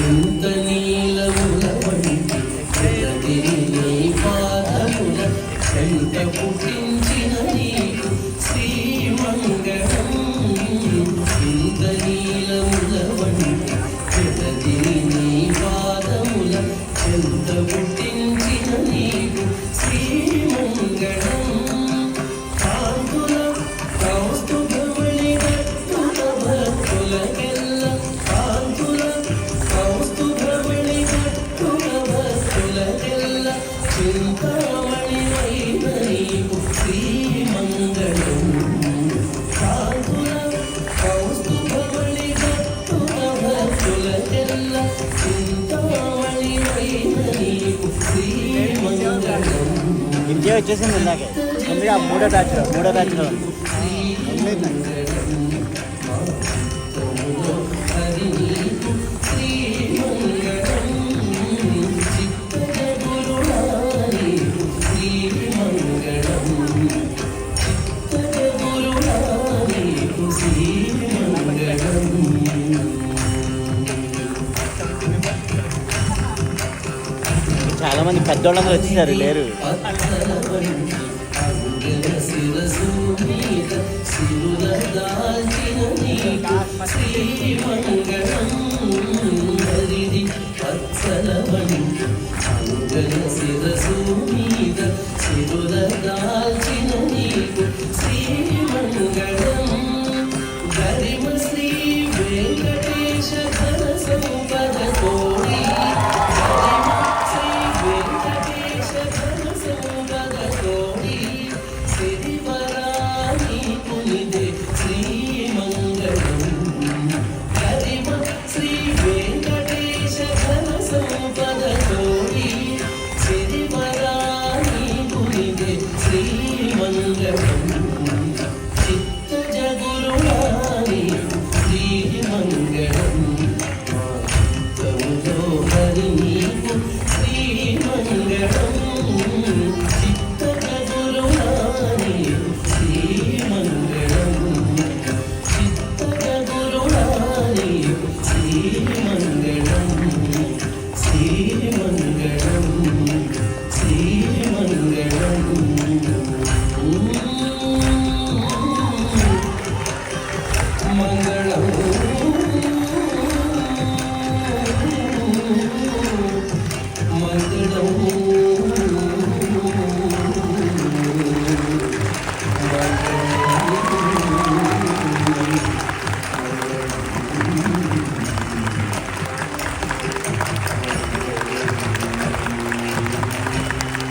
ఇంత నీలముల వంటి ప్రతిని పాదముల కంట పుట్టించిన నీకు శ్రీమంగళం. ఇంత నీలముల వంటి ప్రతిని పాదముల కంట పుట్టించిన నీకు శ్రీమంగళం. కాంతుల కౌస్తుభమణి భక్తుల భక్తులకెల్ల కాంతుల కౌస్తుభమణి భక్తుల భక్తులకెల్ల చింతామణి వైన నీకు శ్రీమంగళం. కాంతుల కౌస్తుభమణి భక్తుల భక్తులకెల్ల చింతామణి వైన నీకు శ్రీమంగళం. ఇండియా వచ్చేసింది ఇందాకే ముందుగా మూడో బ్యాచ్లో చాలా మంది పెద్దోళ్ళందరూ వచ్చేసారు లేరు.